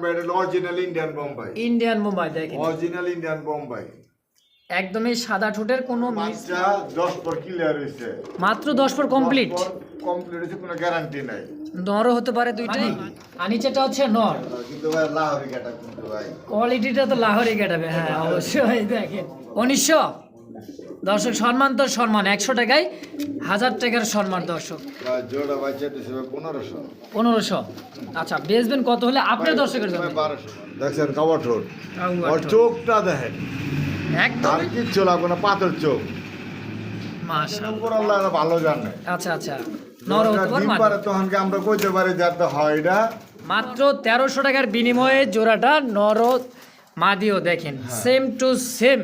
বোম্বাই, এটা original Indian Bombay. Indian Bombay দেখেন, original Indian Bombay, একদমই সাদা ঠোঁটের, কোনো বাচ্চা 10 পর ক্লিয়ার হইছে, মাত্র 10 পর কমপ্লিট। কমপ্লিট হইছে, কোনো গ্যারান্টি নাই। নরও হতে পারে দুইটাই, আর নিচেটা হচ্ছে নর। কিন্তু ভাই লাহোরি কাটা কিন্তু ভাই কোয়ালিটিটা তো লাহোরি কাটাবে, হ্যাঁ অবশ্যই। দেখেন 1900 দর্শক, সম্মান তো সম্মান, 100 টাকায় 1000 টাকার সম্মান দর্শক। জোড়া বাচ্চা দিছে 1500। 1500, আচ্ছা বেচবেন কত হলে আপনার দর্শকের জন্য? 1200। দেখছেন কাবা ঠোঁট, আর চোখটা দেখেন একদম আর কিচ্ছু লাগবে না, পাথর চোখ। মাশাআল্লাহ, উপর আল্লাহ ভালো জানে। আচ্ছা আচ্ছা, নর হতে ডিম পারে পারে তখন কি আমরা কইতে পারি যাতে হয় এটা। মাত্র 1300 টাকার বিনিময়ে জোড়াটা নর মাদিও দেখেন, সেম টু সেম।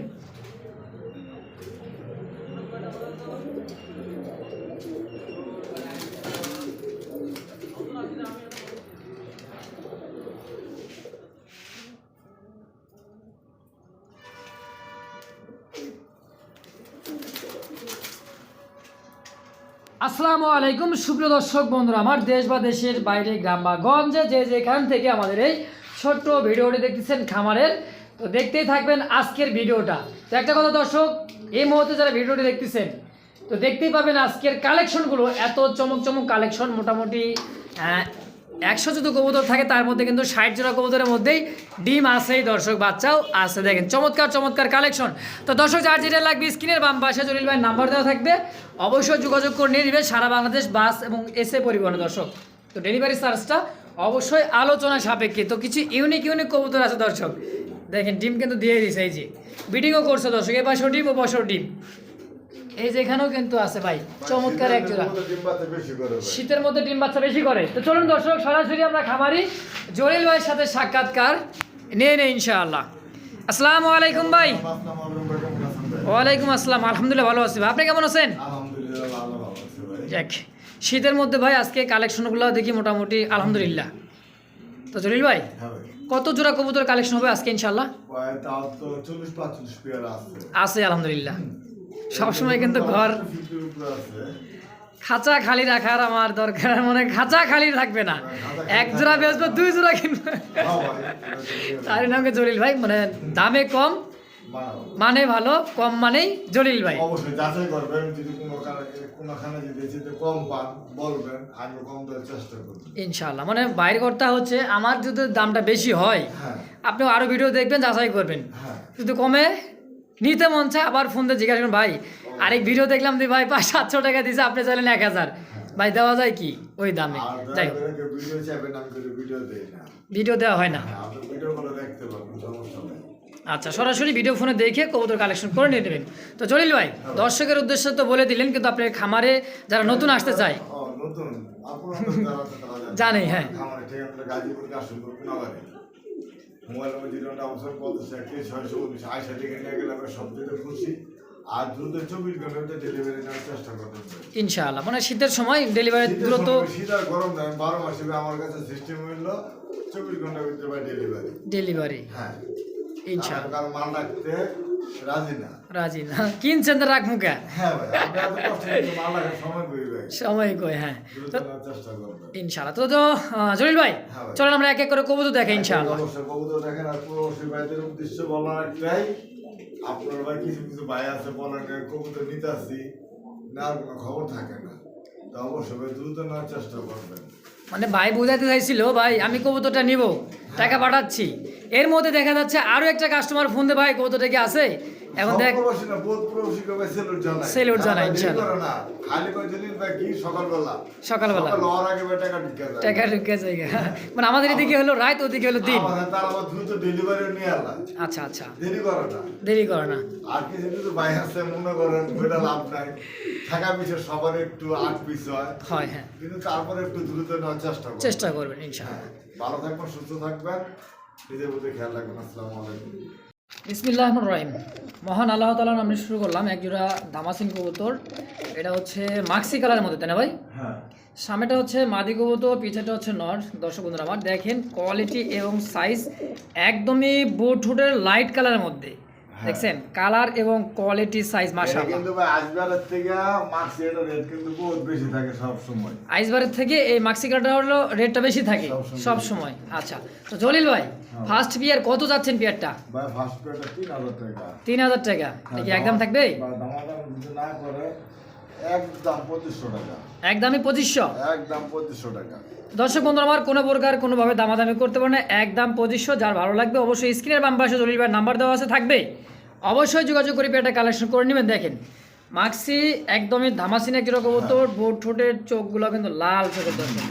আসসালামু আলাইকুম সুপ্রিয় দর্শক বন্ধুরা, আমার দেশ বা দেশের বাইরে, গ্রাম বা গঞ্জে যে যেখান থেকে আমাদের এই ছোট্ট ভিডিওটি দেখতেছেন খামারের, তো দেখতেই থাকবেন আজকের ভিডিওটা। তো একটা কথা দর্শক, এই মুহূর্তে যারা ভিডিওটি দেখতেছেন, তো দেখতেই পাবেন আজকের কালেকশনগুলো, এত চমক চমক কালেকশন। মোটামুটি 100 যদি কবুতর থাকে তার মধ্যে কিন্তু 60 জোড়া কবুতরের মধ্যেই ডিম আছেই দর্শক, বাচ্চাও আছে। দেখেন চমৎকার চমৎকার কালেকশন। তো দর্শক, যার যেটা লাগবে স্ক্রিনের বাম পাশে জলিল ভাইয়ের নাম্বার দেওয়া থাকবে, অবশ্যই যোগাযোগ করে নিয়ে নেবেন। সারা বাংলাদেশ বাস এবং এসএ পরিবহনে দর্শক। তো ডেলিভারি চার্জটা অবশ্যই আলোচনা সাপেক্ষে। তো কিছু ইউনিক ইউনিক কবুতর আছে দর্শক, দেখেন ডিম কিন্তু দিয়ে দিছে, এই যে বিডিংও করছে দর্শক, এ পাশেও ডিম ও পাশেও ডিম, এই যে এখানেও কিন্তু আছে ভাই, চমৎকার এক জোড়া। শীতের মধ্যে ডিম বাচ্চা বেশি করে। তো চলুন দর্শক, সরাসরি আমরা খামারি জলিল ভাইয়ের সাথে সাক্ষাৎকার নিয়ে নেই ইনশাআল্লাহ। আসসালামু আলাইকুম ভাই। ওয়ালাইকুম আসসালাম, আলহামদুলিল্লাহ ভালো আছি ভাই, আপনি কেমন আছেন? যাক, শীতের মধ্যে ভাই আজকে কালেকশনগুলো দেখি মোটামুটি আলহামদুলিল্লাহ। তো জলিল ভাই, কত জোড়া কবুতর কালেকশন হবে আজকে ইনশাআল্লাহ? আছে আলহামদুলিল্লাহ। সবসময় কিন্তু ঘর খাঁচা খালি রাখার আমার দরকার, মানে খাঁচা খালি থাকবে না, এক জোড়া বেচবো, 2 জোড়া কিনবো। তার নামে জলিল ভাই, মানে দামে কম মানে ভালো, কম মানেই জলিল ভাই। অবশ্যই যাচাই করবেন, যদি কোনোখানে যদি কম পান বলবেন, আমি কম দেওয়ার চেষ্টা করব ইনশাআল্লাহ। মানে বাইরে করতে হচ্ছে, আমার যদি দামটা বেশি হয় আপনি আরো ভিডিও দেখবেন, যাচাই করবেন, যদি কমে নিতে মন চায় আবার ফোন দিয়ে জিজ্ঞাসা করুন, ভাই আরেক ভিডিও দেখলাম দি ভাই 500-700 টাকা দিয়েছে, আপনি চাইলেন 1000, ভাই দেওয়া যায় কি ওই দামে? যাই হোক, ভিডিও দেওয়া হয় না। আচ্ছা, সরাসরি ভিডিও ফোনে দেখে কবুতর কালেকশন করে নিয়ে নেবেন। তো জলিল ভাই, দর্শকের উদ্দেশ্যে তো বলে দিলেন, কিন্তু আপনার খামারে যারা নতুন আসতে চায় জানেই, হ্যাঁ ইনশাআল্লাহ। মানে শীতের সময় ডেলিভারি দ্রুত, শীত আর গরম নাই, 12 মাসে আমার কাছে সিস্টেম হইলো 24 ঘন্টার ভিতরে ডেলিভারি। হ্যাঁ ইনশাআল্লাহ, কারণ মাল রাখতে রাজি না কিনছেন তো রাখ মুখা। হ্যাঁ ভাই, আমরা এত কষ্ট করে মাল রাখার সময় কই ভাই, সময় কই, হ্যাঁ চেষ্টা করব ইনশাআল্লাহ। তো জলিল ভাই, চলেন আমরা এক এক করে কবুতর দেখাই ইনশাআল্লাহ। অবশ্যই কবুতর দেখেন। আর প্রবাসী ভাইদের উদ্দেশ্য বলা একটাই, আপনার ভাই কিছু কিছু ভাই আছে বলেন কবুতর নিতে আসছি, না কোনো খবর থাকে না, তো অবশ্যই ভাই দ্রুত নেওয়ার চেষ্টা করবেন। মানে ভাই বোঝাতে চাইছিল, ভাই আমি কবুতরটা নিব, টাকা পাঠাচ্ছি, এর মধ্যে দেখা যাচ্ছে আরো একটা কাস্টমার ফোন দিয়ে, ভাই কবুতরটা কি আছে? এখন দেখ সেলুট জানাই ইনশাআল্লাহ। সকালবেলা টাকা ঢুকে যায়, মানে আমাদের এদিকে হলো রাত, ওদিকে হলো দিন। আচ্ছা আচ্ছা, দেরি করে না। আর কিছু কিছু ভাই আছে মনে করেন ওইটা লাভ নাই, টাকা পিছু সবার একটু 8 পিস হয়, হ্যাঁ, কিন্তু তারপরে একটু দ্রুত নেওয়ার চেষ্টা করবেন ইনশাআল্লাহ। ভালো থাকবেন, সুস্থ থাকবেন, নিজের প্রতি খেয়াল রাখবেন। আসসালামু আলাইকুম। বিসমিল্লাহির রহমানির রহিম। মহান আল্লাহ তাআলার নামে শুরু করলাম। এক জোড়া দামাসিন কবুতর, এটা হচ্ছে মাক্সি কালারের মধ্যে, তাই না ভাই? হ্যাঁ, সামনেটা হচ্ছে মাদি কবুতর, পিছাটা হচ্ছে নর। দর্শক বন্ধুরা আমার দেখেন কোয়ালিটি এবং সাইজ একদমই বুটহুডের লাইট কালারের মধ্যে, দেখছেন কালার এবং কোয়ালিটি সাইজ এটা মাশাআল্লাহ। কিন্তু ভাই আজবারের থেকে মাক্সি এর রেট কিন্তু বহুত বেশি থাকে সব সময়। আইসবারের থেকে এই মাক্সিকাটা হলো রেটটা বেশি থাকে সবসময়। সব সময়। আচ্ছা তো জলিল ভাই ফার্স্ট বিয়ার কত যাচ্ছেন বিয়ারটা? ভাই ফার্স্ট পেটা 3000 টাকা। 3000 টাকা এটা কি একদম থাকবে? বা দামাদাম যদি না করে একদম 2500 টাকা। একদমই 2500। একদম 2500 টাকা। দর্শক বন্ধুরা আমার কোনো প্রকার কোনোভাবে দামাদামি করতে পারে না, একদম 2500। যার ভালো লাগবে অবশ্যই স্ক্রিনের বাম পাশে জলিল ভাইয়ের নাম্বার দেওয়া আছে থাকবে, অবশ্যই যোগাযোগ করে পেয়ারটা কালেকশন করে নেবেন। দেখেন মাক্সি একদমই ধামাসিন এক জোড়া কবুতর, বোট ঠোঁটের চোখগুলো কিন্তু লাল চোখের। দর্শক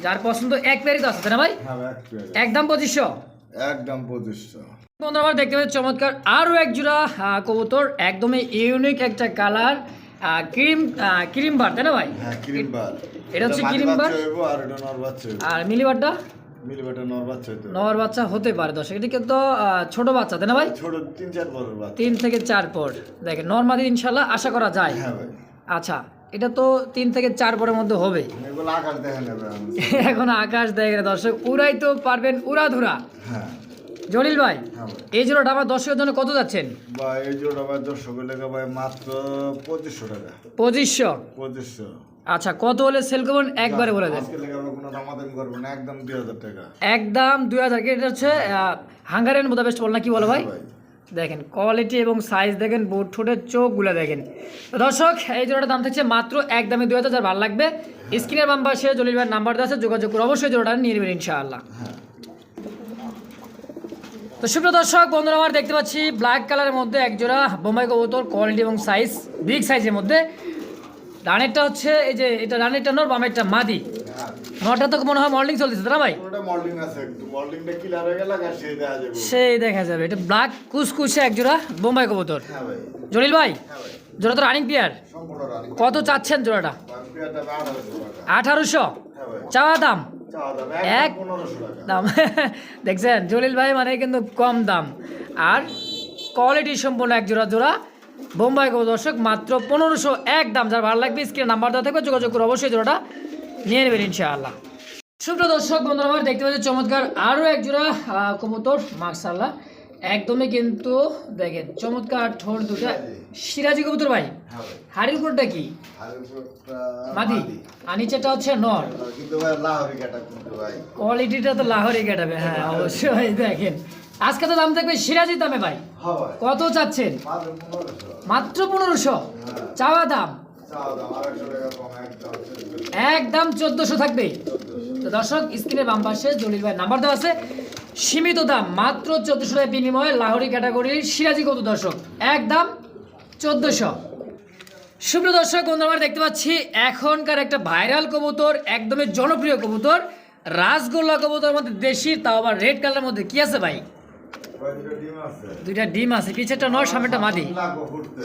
যার পছন্দ এক পেয়ারই তো আছে তাই না ভাই? হ্যাঁ এক পেয়ার। একদম 2500। একদম 2500। বন্ধুরা আমার দেখতে পাচ্ছি চমৎকার আরও এক জোড়া কবুতর, একদমই ইউনিক একটা কালার, ক্রিম বার তাই না ভাই? হ্যাঁ ক্রিম বার। এটা হচ্ছে ক্রিম বার আর এটা নর বাচ্চা হইবো। আর মিলিবারটা মিলিবাটা নর বাচ্চা হইতো। নর বাচ্চা হতে পারে। দর্শক এটা কিন্তু ছোট বাচ্চা তাই না ভাই? ছোট 3-4 বছর বাচ্চা। 3 থেকে 4 পর। দেখেন নর্মালি ইনশাল্লাহ আশা করা যায়। হ্যাঁ ভাই। আচ্ছা এটা তো 3 থেকে 4 পরের মধ্যে হবে। এগুলো আকার দেখে নেবে আমি। এখন আকাশ দেখে দর্শক উড়াই তো পারবেন উড়াধুরা। হ্যাঁ জলিল ভাই হ্যাঁ ভাই। এই জোড়াটা আমার দর্শকের জন্য কত যাচ্ছেন? ভাই এই জোড়া ভাই 10 টাকা ভাই মাত্র 2500 টাকা। 2500। 2500। আচ্ছা কত হলে সেল করবেন একবারে বলে দেন। আজকে লেগে আমরা কোনো দামাদামি করবো না, একদম 2000 টাকা। একদম 2000। এটা হচ্ছে হাঙ্গারিয়ান বুদাপেস্ট বল না কি বলো ভাই? হ্যাঁ ভাই। দেখেন কোয়ালিটি এবং সাইজ দেখেন, বোট ঠোঁটের চোখগুলো দেখেন। তো দর্শক এই জোড়াটার দাম থাকছে মাত্র একদমই 2000। যার ভালো লাগবে স্ক্রিনের বাম পাশে জলিল ভাইয়ের নাম্বার দেওয়া আছে, যোগাযোগ করে অবশ্যই জোড়াটা নিয়ে নেবেন ইনশাআল্লাহ। হ্যাঁ তো সুপ্রিয় দর্শক বন্ধুরা আমার দেখতে পাচ্ছি ব্ল্যাক কালারের মধ্যে এক জোড়া বোম্বাই কবুতর, কোয়ালিটি এবং সাইজ বিগ সাইজের মধ্যে। রানেরটা হচ্ছে এই যে এটা রানেরটা নর, বামেরটা মাদি। হ্যাঁ নটা তো মনে হয় মল্ডিং চলতেছে তাই না ভাই? ওটা মল্ডিং আছে, একটু মল্ডিংটা ক্লিয়ার হয়ে গেল আর সেই দেয়া যাবে। সেই দেখা যাবে। এটা ব্ল্যাক কুসকুসে এক জোড়া বোম্বাই কবুতর। হ্যাঁ ভাই। জলিল ভাই হ্যাঁ ভাই। জোড়া তো রানিং পেয়ার, সম্পূর্ণ রানিং। কত চাচ্ছেন জোড়াটা? পেয়ারটা 1800 টাকা। 1800 হ্যাঁ ভাই। চাওয়া দাম চাওয়া দাম এক 1500 টাকা। দাম দেখছেন জলিল ভাই মানে কিন্তু কম দাম আর কোয়ালিটি সম্পূর্ণ এক জোড়া জোড়া বোম্বাই কবুতর। দর্শক মাত্র 1500 এক দাম। যার ভালো লাগবে স্ক্রিনে নাম্বার দেওয়া থাকবে, যোগাযোগ করে অবশ্যই জোড়াটা নিয়ে নেবেন ইনশাআল্লাহ। সুপ্রিয় দর্শক বন্ধুরা আমার দেখতে পাচ্ছি চমৎকার আরও এক জোড়া কবুতর মাশাআল্লাহ, একদমই কিন্তু দেখেন চমৎকার ঠোঁট দুটা সিরাজি কবুতর ভাই। হ্যাঁ ভাই। হাড়ির উপরটা কি? আর উপরটা মাদি আর নিচেটা হচ্ছে নর। কিন্তু ভাই লাহোরি কাটা কিন্তু ভাই। কোয়ালিটিটা তো লাহোরি কাটাবে। হ্যাঁ অবশ্যই দেখেন আজকে তো দাম থাকবে সিরাজি দামে ভাই। হ্যাঁ ভাই। কত চাচ্ছেন? মাত্র 1500। মাত্র 1500 চাওয়া দাম চাওয়া দাম 200 টাকা কম একদম। একদম 1400 থাকবে। তো দর্শক স্ক্রিনের বাম পাশে জলিল ভাই নাম্বার দেওয়া আছে, সীমিত দাম মাত্র 1400 টাকার বিনিময়ে লাহোরি ক্যাটাগরির সিরাজি কত দর্শক একদম 1400। সুপ্রিয় দর্শক বন্ধু আমরা দেখতে পাচ্ছি এখনকার একটা ভাইরাল কবুতর, একদমই জনপ্রিয় কবুতর, রাসগোল্লা কবুতর মধ্যে দেশি, তাও আবার রেড কালারের মধ্যে কি আছে ভাই? ভাই দুটো ডিম আছে। দুইটা ডিম আছে, পিছেরটা নর সামনেটা মাদি। লাগো ফুটতে।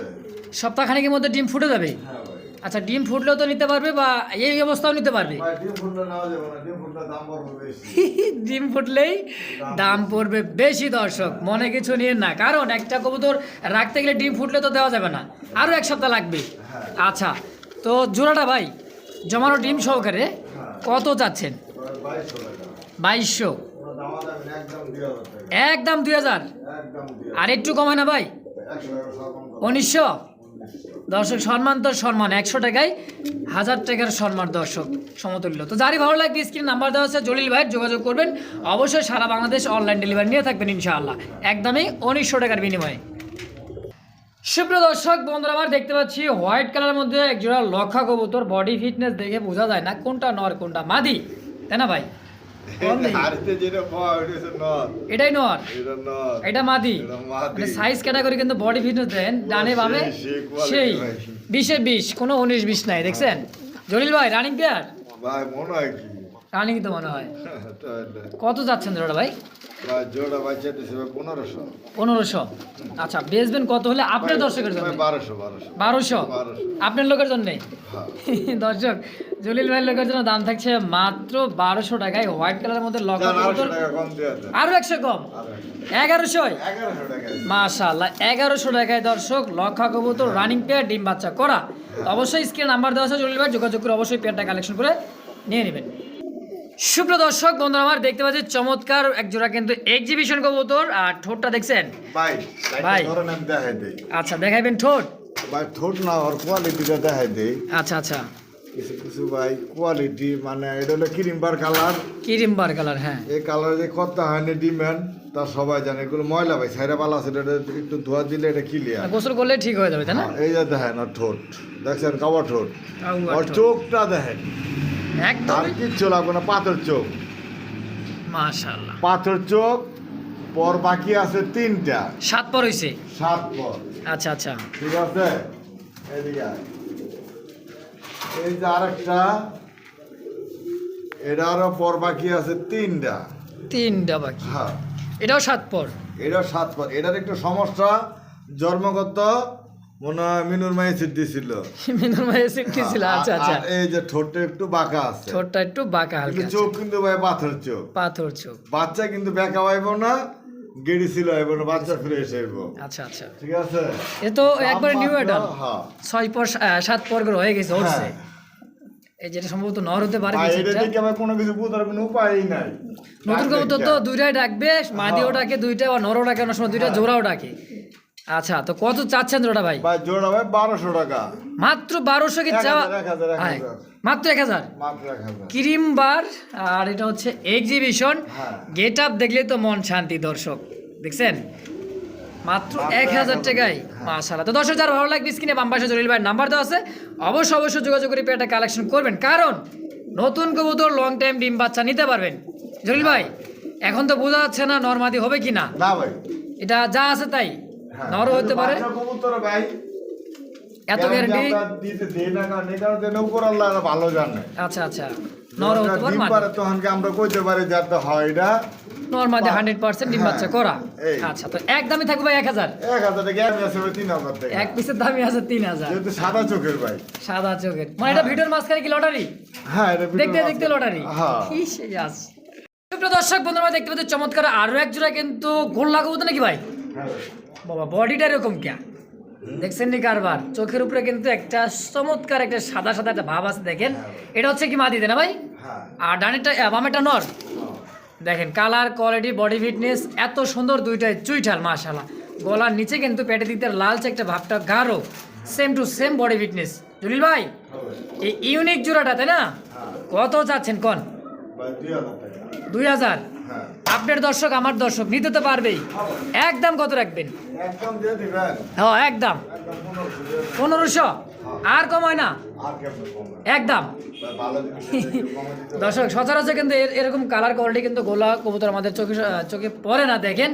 সপ্তাহখানেকের মধ্যে ডিম ফুটে যাবে। হ্যাঁ ভাই। আচ্ছা ডিম ফুটলেও তো নিতে পারবে বা এই অবস্থাও নিতে পারবে। ভাই ডিম ফুটলে নেওয়া যাবে না, ডিম ফুটলে দাম পড়বে বেশি। ডিম ফুটলেই দাম পড়বে বেশি। দর্শক মনে কিছু নিয়ে না, কারণ একটা কবুতর রাখতে গেলে ডিম ফুটলে তো দেওয়া যাবে না, আরও এক সপ্তাহ লাগবে। আচ্ছা তো জোড়াটা ভাই জমানো ডিম সহকারে কত চাচ্ছেন? 2200 টাকা। 2200 কোনো দামাদামি না, একদম 2000 টাকা। একদম 2000। একদম 2000। আর একটু কমে না ভাই? 100 টাকা সব কম করো। 1900। দর্শক সম্মান তো সম্মান, 100 টাকায় 1000 টাকার সম্মান দর্শক সমতুল্য। তো যারই ভালো লাগবে স্ক্রিন নাম্বার দেওয়া আছে জলিল ভাই, যোগাযোগ করবেন অবশ্যই। সারা বাংলাদেশ অনলাইন ডেলিভারি নিয়ে থাকবেন ইনশাআল্লাহ, একদমই 1900 টাকার বিনিময়ে। সুপ্রিয় দর্শক বন্ধুরা আমার দেখতে পাচ্ছি হোয়াইট কালারের মধ্যে একজোড়া লক্ষা কবুতর, বডি ফিটনেস দেখে বোঝা যায় না কোনটা নর কোনটা মাদি তাই না ভাই? হাড়িতে যেটা পাওয়া ওটা হচ্ছে নর। এটাই নর এটা নর। এটা মাদি। এটা মাদি। মানে সাইজ ক্যাটাগরি কিন্তু বডি ফিটনেস দেন ডানে বামে সেই quality সেই ভাই। 20-এ 20, কোনো 19-20 নাই দেখছেন। জলিল ভাই রানিং পেয়ার? ভাই মনে হয় কি? রানিং তো মনে হয়। তাহলে কত যাচ্ছেন জোড়া ভাই? ভাই জোড়া বাচ্চা দিছে 1500। 1500। আচ্ছা বেচবেন কত হলে আপনার দর্শকের জন্য? 1200। 1200 আপনার লোকের জন্য। হ্যাঁ। দর্শক জলিল ভাইয়ের লোকের জন্য দাম থাকছে মাত্র 1200 টাকায়। হোয়াইট কালারের মধ্যে লক্ষা জান 800 কবুতর টাকা কম দেয়া যায়। আরো 100 কম, 1100। 1100 টাকা। মাশাআল্লাহ 1100 টাকায় দর্শক লক্ষা কবুতর রানিং পেয়ার, ডিম বাচ্চা করা। তো অবশ্যই স্ক্রিনে নাম্বার দেওয়া আছে জলিল ভাই, যোগাযোগ করে অবশ্যই পেয়ারটা কালেকশন করে নিয়ে নেবেন। সুপ্রিয় দর্শক বন্ধুরা আমার দেখতে পাচ্ছি চমৎকার এক জোড়া কিন্তু এক্সিবিশন কবুতর আর ঠোঁটটা দেখছেন ভাই ভাই। ধরেন আমি দেখাই দেই আচ্ছা দেখাইবেন ঠোঁট ভাই ঠোঁট না ওর কোয়ালিটিটা দেখাই দেই আচ্ছা আচ্ছা কিছু কিছু ভাই কোয়ালিটি মানে এটা হলো ক্রিমবার কালার কিরিমবার কালার হ্যাঁ এই কালার যে কত হয়নি ডিমান্ড তা সবাই জানে এগুলো ময়লা ভাই সাইরা পালা আছে এটা একটু ধোয়া দিলে এটা ক্লিয়ার গোসল করলে ঠিক হয়ে যাবে তাই না এই যে দেখেন ওর ঠোঁট দেখছেন কাবা ঠোঁট কাবা ওর ঠোঁট। চোখটা দেখেন একদম আর কিচ্ছু লাগবে না পাথর চোখ মাশাআল্লাহ পাথর চোখ পর বাকি আছে 3টা 7 পর হইছে 7 পর আচ্ছা আচ্ছা ঠিক আছে এদিকে আয়। এই যে আরেকটা এটারও পর বাকি আছে 3টা 3টা বাকি হ্যাঁ এটাও 7 পর এটা 7 পর এটার একটু সমস্যা জন্মগত মনে হয় মিনুর মাই সিট দিছিল মিনার ভাই সিফটি ছিল আচ্ছা আচ্ছা আর এই যে ঠোঁটটা একটু বাঁকা আছে ঠোঁটটা একটু বাঁকা কিন্তু হালকা চোখ কিন্তু ভাই পাথর চোখ পাথর চোখ বাচ্চা কিন্তু বেঁকা হইব না গেড়ি ছিল হইব না বাচ্চা ফ্রেশ হইব আচ্ছা আচ্ছা ঠিক আছে এ তো একবার নিউ এডাল হ্যাঁ 6 পর 7 পর করে হয়ে গেছে উঠছে হ্যাঁ। এই যেটা সম্ভবত নর হতে পারে ভাই, এটা কিছুটা। দেখে আমার কোনো কিছু বোঝার কোনো উপায়ই নাই নতুন কবুতর তো দুইটাই ডাকবে মাদিও ডাকে দুইটা আর নরও ডাকে অনেক সময় দুইটা জোড়াও ডাকে আচ্ছা তো কত চাচ্ছেন জোড়া ভাই ভাই জোড়া ভাই 1200 টাকা মাত্র 1200 কি চাওয়া 1000 হ্যাঁ, মাত্র 1000 মাত্র 1000 ক্রিম বার আর এটা হচ্ছে এক্সিবিশন হ্যাঁ। গেট আপ দেখলে তো মন শান্তি দর্শক দেখছেন মাত্র 1000 টাকায় মাশাআল্লাহ তো দর্শক যারা ভালো লাগবে স্ক্রিনে বাম পাশে জলিল ভাইয়ের নাম্বার দেওয়া আছে অবশ্যই অবশ্যই যোগাযোগ করে পেটা কালেকশন করবেন কারণ নতুন কবুতর লং টাইম ডিম বাচ্চা নিতে পারবেন জলিল ভাই এখন তো বোঝা যাচ্ছে না নরমাদি হবে কি না না ভাই এটা যা আছে তাই হ্যাঁ, নরও হতে পারে বাচ্চা কবুতর ভাই এত গ্যারান্টি আমরা দিতে দেই না কারণ এটা দেন উপর আল্লাহ ভালো জানে আচ্ছা আচ্ছা নরও হতে পারে ডিম মাদি। পারে তখন কি আমরা কইতে পারি যাতে হয় এটা নরমাদি 100% ডিম বাচ্চা করা এই। আচ্ছা তো একদমই থাকবে ভাই 1000 1000 টাকা আমি আছে 3000 টাকা এক পিসের দামই আছে 3000 যেহেতু সাদা চোখের ভাই সাদা চোখের মানে এটা ভিডিওর মাঝখানে কি লটারি হ্যাঁ এটা দেখতে দেখতে লটারি হ্যাঁ কি সেই আস সুপ্রিয় দর্শক বন্ধুরা দেখতে পাচ্ছেন চমৎকার আরো এক জোড়া কিন্তু গোল লাগাবো তো নাকি ভাই হ্যাঁ ভাই। বাবা বডিটা এরকম কে দেখছেন নি কারবার চোখের উপরে কিন্তু একটা চমৎকার একটা সাদা সাদা একটা ভাব আছে দেখেন এটা হচ্ছে কি মাদি না ভাই হ্যাঁ আর ডানেরটা বামেরটা নর দেখেন কালার কোয়ালিটি বডি ফিটনেস এত সুন্দর দুইটাই চুইঠাল মাশাআল্লাহ গলার নিচে কিন্তু পেটে দিতে লালচে একটা ভাবটা গাঢ় same to same body fitness Jalil ভাই এই ইউনিক জোড়াটা তাই না কত চাচ্ছেন কোন ভাই 2000 টাকা 2000 হ্যাঁ আপনার দর্শক আমার দর্শক নিতে তো পারবেই একদম কত রাখবেন একদম দিয়ে দিবেন হ্যাঁ একদম একদম 1500 1500 আর কম হয় না আর কেমন কম একদম ভাই ভালো জিনিস একটু কমে দিতে দর্শক সচরাচর কিন্তু এরকম কালার কোয়ালিটি কিন্তু গোলা কবুতর আমাদের চোখে চোখে পড়ে না দেখেন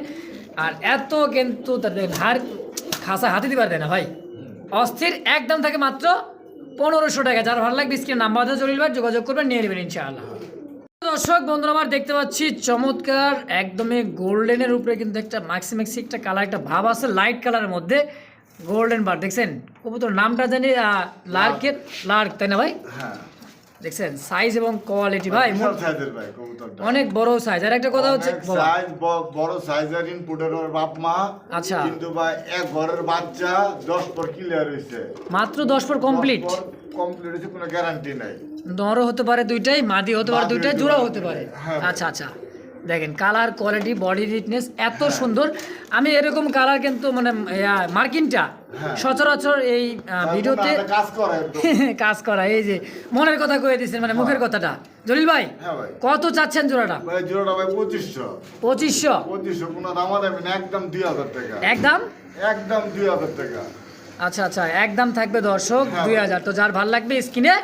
আর এত কিন্তু তার দেখেন হাড় খাসা হাতে দিবার দেয় না ভাই অস্থির একদম থাকে মাত্র 1500 টাকা যার ভালো লাগবে স্ক্রিন নাম্বার দিয়ে জলিল ভাই যোগাযোগ করবেন নিয়ে নেবেন ইনশাআল্লাহ দর্শক বন্ধুরা আমার দেখতে পাচ্ছি চমৎকার একদমই গোল্ডেনের উপরে কিন্তু একটা ম্যাক্সি একটা কালার একটা ভাব আছে লাইট কালারের মধ্যে গোল্ডেন বার দেখছেন কবুতর নামটা জানি লার্কের লার্ক তাই না ভাই হ্যাঁ দেখছেন সাইজ এবং কোয়ালিটি ভাই বিশাল সাইজের ভাই কবুতরটা অনেক বড় সাইজ আর একটা কথা হচ্ছে অনেক বাবা, সাইজ বড় সাইজের ইনপুটের ওর বাপ মা আচ্ছা। কিন্তু ভাই এক ঘরের বাচ্চা 10 পর ক্লিয়ার হইছে মাত্র 10 পর কমপ্লিট কমপ্লিট হইছে কোনো গ্যারান্টি নাই নরও হতে পারে দুইটাই মাদি হতে পারে মাদি দুইটাই হতে জোড়াও পারে। হতে পারে হ্যাঁ। আচ্ছা আচ্ছা দেখেন কালার কোয়ালিটি বডি ফিটনেস এত সুন্দর আমি এরকম কালার কিন্তু মানে মার্কিনটা হ্যাঁ। সচরাচর এই ভিডিওতে একটা কাজ করে একদম। কাজ করা এই যে মনের কথা কয়ে দিচ্ছেন মানে মুখের কথাটা জলিল ভাই হ্যাঁ ভাই কত চাচ্ছেন জোড়াটা ভাই জোড়াটা ভাই 2500 2500 কোনো দাম দেবেন একদম 2000 টাকা একদম একদম 2000 টাকা আচ্ছা আচ্ছা একদম থাকবে দর্শক হ্যাঁ। 2000 তো যার ভালো লাগবে স্ক্রিনে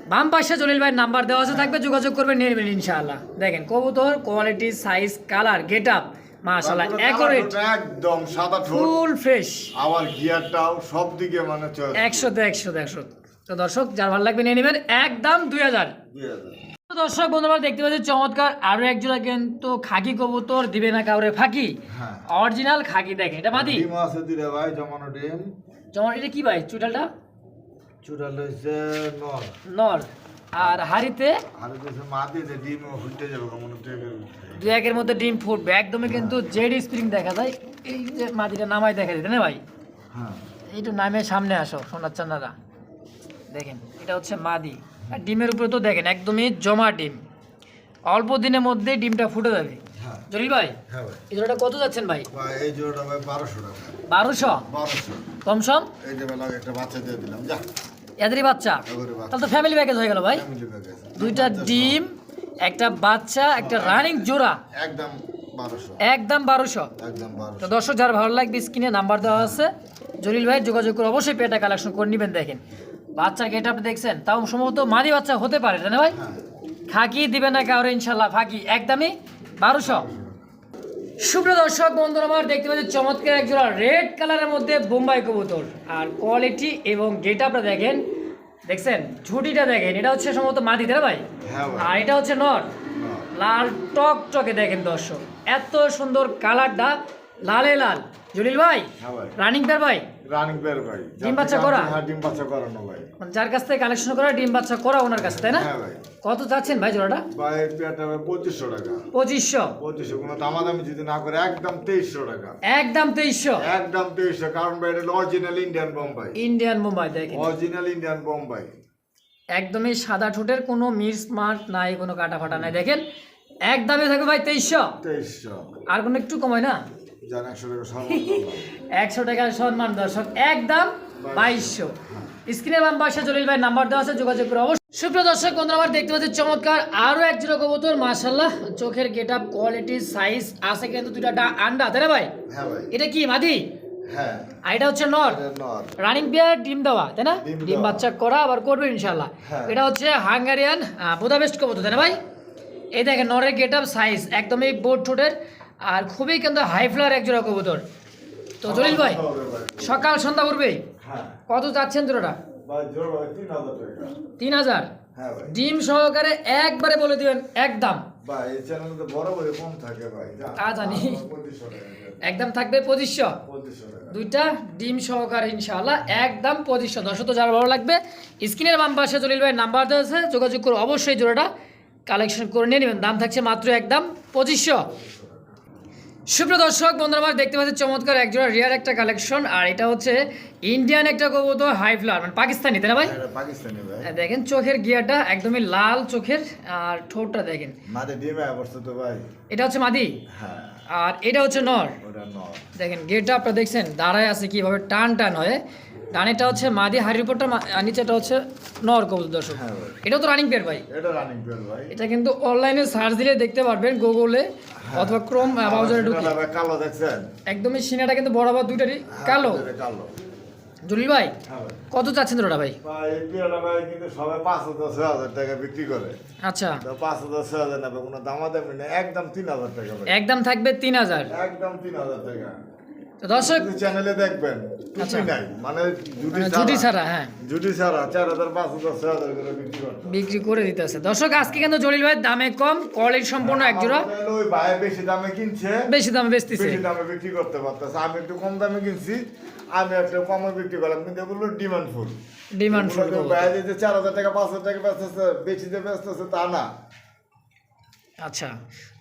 বাম পাশে জলিল ভাইয়ের নাম্বার দেওয়া আছে থাকবে যোগাযোগ করবেন নিয়ে নেবেন ইনশাআল্লাহ দেখেন কবুতর quality size colour get up মাশাআল্লাহ পুরো অ্যাকুরেট কালারটা একদম সাদা ঠোঁট ফুল ফ্রেশ আবার গিয়ারটাও সব দিকে মানে চলে 100 তো দর্শক যার ভালো লাগবে নিয়ে নেবেন একদম 2000 2000 তো দর্শক বন্ধুরা দেখতে পাচ্ছি চমৎকার আরো এক জোড়া কিন্তু খাকি কবুতর দিবে না কাউরে ফাঁকি হ্যাঁ অরিজিনাল খাকি দেখেন এটা মাদি ডিম আছে দিলে ভাই জমানো ডিম যেমন এটা কি ভাই চুটালটা চুড়াল হইছে নর নর আর হাড়িতে আর হইছে মাদি যে ডিম ফুটে যাবে কেমন থেকে দুই একের মধ্যে ডিম ফুটবে একদমই কিন্তু জেড স্প্রিং দেখা যায় এই যে মাটিটা নামাই দেখা যায় না ভাই হ্যাঁ এইটু নামে সামনে আসো সোনার চান্নারা দেখেন এটা হচ্ছে মাদি আর ডিমের উপরে তো দেখেন একদমই জমা ডিম, অল্প দিনের মধ্যে ডিমটা ফুটে যাবে। হ্যাঁ জলিল ভাই হ্যাঁ ভাই এই জোড়াটা কত যাচ্ছেন ভাই? ভাই এই জোড়াটা ভাই 1200 টাকা। 1200? 1200। কম সম? এই যে বেলা একটা বাচ্চা দিয়ে দিলাম যা। এদেরই বাচ্চা? এবারে বাচ্চা। তাহলে তো ফ্যামিলি প্যাকেজ হয়ে গেল ভাই। Family package. দুইটা ডিম, একটা বাচ্চা, একটা রানিং জোড়া, একদম 1200। একদম 1200। একদম তো 1200। দর্শক যার ভালো লাগবে স্ক্রিনে নাম্বার দেওয়া আছে, জলিল ভাই যোগাযোগ করে অবশ্যই পেটা কালেকশন করে নেবেন। দেখেন বাচ্চার গেট আপনি দেখছেন, তাও সম্ভবত মাদি বাচ্চা হতে পারে তাই না ভাই? হ্যাঁ খাকি দিবে না কাউরে ইনশাল্লাহ, ফাঁকি একদমই 1200। সুপ্রিয় দর্শক বন্ধুরা আমার দেখতে পাচ্ছি চমৎকার এক জোড়া রেড কালারের মধ্যে বোম্বাই কবুতর, আর কোয়ালিটি এবং গেট আপটা দেখেন, দেখছেন ঝুটিটা দেখেন, এটা হচ্ছে সম্ভবত মাদি তাই না ভাই? হ্যাঁ ভাই। আর এটা হচ্ছে নর, না। লাল টক টকে দেখেন দর্শক, এত সুন্দর কালারটা, লালে লাল। জলিল ভাই হ্যাঁ ভাই। রানিং পেয়ার ভাই, রানিং বের ভাই। ডিম বাচ্চা করা? হ্যাঁ ডিম বাচ্চা করানো ভাই। মানে যার কাছ থেকে কালেকশন করা ডিম বাচ্চা করা ওনার কাছে তাই না? হ্যাঁ ভাই। কত চাচ্ছেন ভাই জোড়াটা? ভাই পেয়ারটা ভাই 2500 টাকা। 2500? 2500 কোনো দামাদামি যদি না করে একদম 2300 টাকা। একদম 2300? একদম 2300 কারণ ভাই এটা original Indian Bombay. Indian Mumbai দেখেন, অরিজিনাল ইন্ডিয়ান বোম্বাই। একদমই সাদা ঠোঁটের, কোনো মিস মার্ক নাই, কোনো কাটা ফাটা নাই। দেখেন একদমই থাকবে ভাই 2300। 2300। আর কোনো একটু কমায় না? জান 100 টাকা সম্মান করলাম। 100 টাকার সম্মান দর্শক, একদম 2200। স্ক্রিনে বাম পাশে জলিল ভাই নাম্বার দেওয়া আছে, যোগাযোগ করে অবশ্যই। সুপ্রিয় দর্শক বন্ধুরা আমার দেখতে পাচ্ছি চমৎকার আরো এক জোড়া কবুতর, মাশাআল্লাহ চোখের গেট আপ, কোয়ালিটি, সাইজ আছে কিন্তু দুইটা আন্ডা তাই না ভাই? হ্যাঁ ভাই। এটা কি মাদি? হ্যাঁ আর এটা হচ্ছে নর, এটা নর। রানিং পেয়ার, ডিম দেওয়া তাই না? ডিম ডিম দেওয়া। বাচ্চা করা আবার করবে ইনশাআল্লাহ। হ্যাঁ। এটা হচ্ছে হাঙ্গারিয়ান বুদাপেস্ট কবুতর তাই না ভাই? এই দেখেন নরের গেট আপ, সাইজ একদমই বোর্ড ঠোঁটের, আর খুবই কিন্তু হাই ফ্লার এক জোড়া কবুতর। তো জলিল ভাই হবে ভাই। সকাল সন্ধ্যা করবে, হ্যাঁ কত চাচ্ছেন জোড়াটা? ভাই জোর ভাই 3000 টাকা। 3000? হ্যাঁ ভাই। ডিম সহকারে একবারে বলে দিবেন একদম? ভাই এই চ্যানেলে তো বড় বড় কম থাকে ভাই। তা জানি। 2500 টাকা। একদম থাকবে 2500? 2500 টাকা। দুইটা ডিম সহকারে ইনশাআল্লাহ একদম 2500। দর্শক তো যার ভালো লাগবে স্ক্রিনের বাম পাশে জলিল ভাই নাম্বার দেওয়া আছে, যোগাযোগ করে অবশ্যই জোড়াটা কালেকশন করে নিয়ে নেবেন। দাম থাকছে মাত্র একদম 2500। সুপ্রিয় দর্শক বন্ধুরা আমার দেখতে পাচ্ছি চমৎকার এক জোড়া রিয়ার একটা কালেকশন, আর এটা হচ্ছে ইন্ডিয়ান একটা কবুতর, হাই ফ্লার মানে পাকিস্তানি তাই না ভাই? এটা পাকিস্তানি ভাই। দেখেন চোখের গিয়ারটা একদমই লাল চোখের, আর ঠোঁটটা দেখেন, মাঝে ডিমে অবস্থা তো ভাই। এটা হচ্ছে মাদি, হ্যাঁ আর এটা হচ্ছে নর। ওটা নর। দেখেন গেটটা আপনারা দেখছেন দাঁড়ায় আছে কিভাবে টান টান হয়ে, ডানেটা হচ্ছে মাদি, হাড়ির উপরটা নিচেটা হচ্ছে নর কবুতর দর্শক। হ্যাঁ ভাই। এটাও তো রানিং পেয়ার ভাই। এটা রানিং পেয়ার ভাই। এটা কিন্তু অনলাইনে সার্চ দিলে দেখতে পারবেন, গুগলে অথবা ক্রোম ব্রাউজারে ঢুকে। এটা ভাই কালো দেখছেন? একদমই সিনাটা কিন্তু বরাবর দুইটারই কালো। এটা কালো। জলিল ভাই হ্যাঁ ভাই। কত চাচ্ছেন ওটা ভাই? ভাই এই পেয়ারটা ভাই কিন্তু সবাই 5,000-6,000 টাকা বিক্রি করে। আচ্ছা, তো 5,000-6,000 নেবে কোনো দামাদামি নেই, একদম 3,000 টাকা ভাই। একদম থাকবে 3000। একদম 3,000 টাকা। তো দর্শক যদি চ্যানেলে দেখবেন আচ্ছা। কিছুই নাই মানে জুটি ছাড়া, হ্যাঁ জুটি ছাড়া 4,000 5,000 করে বিক্রি করতে বিক্রি করে দিতেছে। দর্শক আজকে কিন্তু জলিল ভাই দামে কম, কোয়ালিটি সম্পূর্ণ এক জোড়া, ওই ভাই বেশি দামে কিনছে, বেশি দামে বেচতেছে। বেশি দামে বিক্রি করতে পারতেছে। আমি একটু কম দামে কিনছি, আমি একটু কমে বিক্রি করলাম, কিন্তু এগুলো ডিমান্ড ফুল। ডিমান্ড ফুল ভাই যে 4,000 টাকা 5,000 টাকা বেচতেছে, বেশি যে বেচতেছে তা না। আচ্ছা,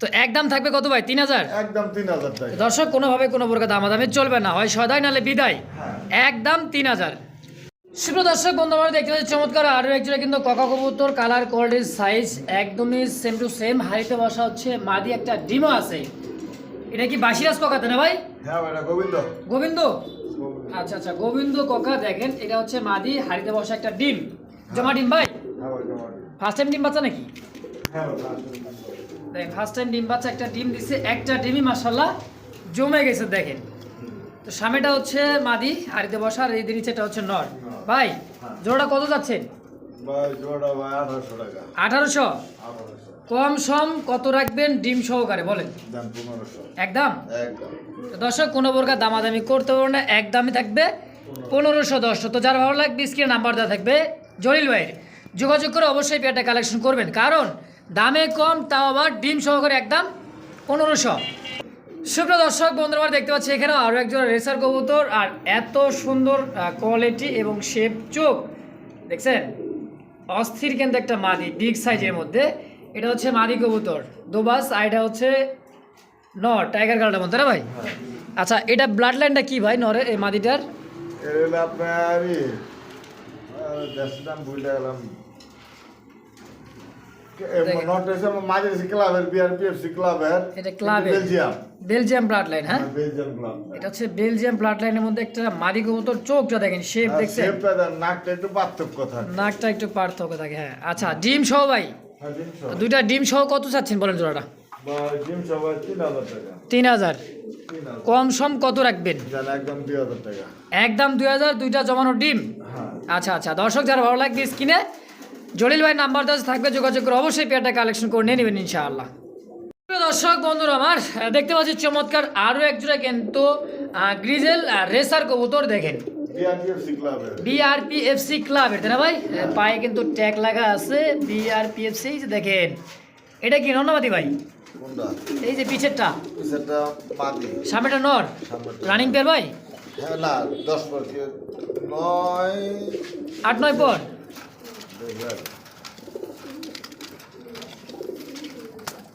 তো একদম থাকবে কত ভাই? 3000? একদম 3,000 টাকা। দর্শক কোনোভাবে কোনো প্রকার দামাদামি চলবে না, হয় সদাই নাহলে বিদায়, হ্যাঁ। একদম 3000। সুপ্রিয় দর্শক বন্ধু আমরা দেখতে পাচ্ছি চমৎকার আরও একজোড়া কিন্তু ককা কবুতর, কালার, কোয়ালিটি, সাইজ একদমই সেম টু সেম। হাড়িতে বসা হচ্ছে মাদি, একটা ডিমও আছে। এটা কি বাসিরাজ ককাতে না ভাই? হ্যাঁ ভাই এটা গোবিন্দ। গোবিন্দ? আচ্ছা আচ্ছা, গোবিন্দ ককা দেখেন, এটা হচ্ছে মাদি, হাড়িতে বসা একটা ডিম, জমা ডিম ভাই? হ্যাঁ ভাই জমা দিন। ফার্স্ট টাইম ডিম বাচ্চা নাকি? হ্যাঁ ভাই দেখেন ফার্স্ট টাইম ডিম বাচ্চা একটা ডিম দিছে, একটা ডিমই মাশাআল্লাহ জমে গেছে দেখেন। তো সামনেটা হচ্ছে মাদি, হাড়িতে বসা, আর এই নিচেটা হচ্ছে নর। ভাই জোড়া কত যাচ্ছেন? ভাই জোড়া ভাই 1,800 টাকা। 1800? 1,800 কম সম কত রাখবেন ডিম সহকারে বলেন? দাম 1,500 একদম? একদম। তো দর্শক কোনো প্রকার দামাদামি করতে পারবো না, একদমই থাকবে 1500 দর্শক। তো যার ভালো লাগবে স্ক্রিনে নাম্বার দেওয়া থাকবে জলিল ভাইয়ের, যোগাযোগ করে অবশ্যই পেয়ারটা কালেকশন করবেন, কারণ দামে কম, তাও আবার ডিম সহকারে একদম 1500। সুপ্রিয় দর্শক বন্ধুরা আমরা দেখতে পাচ্ছি এখানেও আরও একজন রেসার কবুতর, আর এত সুন্দর কোয়ালিটি এবং শেপ, চোখ দেখছেন অস্থির, কিন্তু একটা মাদি বিগ সাইজের মধ্যে। এটা হচ্ছে মাদি কবুতর দোবাস, আর এটা হচ্ছে নর টাইগার কালারটার মধ্যে না ভাই? আচ্ছা, এটা ব্লাড লাইনটা কি ভাই নরের এই মাদিটার? এর হলো আপনার দেশের নাম ভুলে গেলাম। নট এসে মাঝে ক্লাবের বিআরপিএফসি ক্লাবের এটা ক্লাবের বেলজিয়াম বেলজিয়াম ব্লাড লাইন, হ্যাঁ বেলজিয়াম ক্লাব এটা হচ্ছে বেলজিয়াম ব্লাড লাইনের মধ্যে একটা মাদি কবুতর, চোখটা দেখেন, শেপ দেখছেন, নাকটা একটু পার্থক্য থাকে। নাকটা একটু পার্থক্য থাকে, হ্যাঁ। আচ্ছা, ডিম সহ ভাই, হ্যাঁ, ডিম সহ। দুইটা ডিম সহ কত চাচ্ছেন বলেন জোড়াটা? ডিম সহ 3000 টাকা। 3000। 3000 কম সম কত রাখবেন? জান একদম 2000 টাকা। একদম 2000, দুইটা জমানো ডিম। হ্যাঁ আচ্ছা আচ্ছা, দর্শক যারা ভালো লাগবে স্ক্রিনে জলিল ভাই নাম্বার দেওয়া থাকবে, যোগাযোগ করে অবশ্যই পেয়ারটা কালেকশন করে নিয়ে নেবেন ইনশাআল্লাহ। প্রিয় দর্শক বন্ধুরা আমার, দেখতে পাচ্ছি চমৎকার আরও এক জোড়া কিন্তু গ্রিজেল রেসার কবুতর, দেখেন বিআরপিএফসি ক্লাবের। বিআরপিএফসি ক্লাবের, তাই না ভাই? পায়ে কিন্তু ট্যাগ লাগা আছে বিআরপিএফসি, দেখেন এটা কি নন্নাবাদী ভাই? কোনটা? এই যে পিছেরটা, সেটা মাদি। সামনেটা নর, সামনেটা। রানিং পেয়ার ভাই? হ্যাঁ না 10 পর 9 8-9 পর।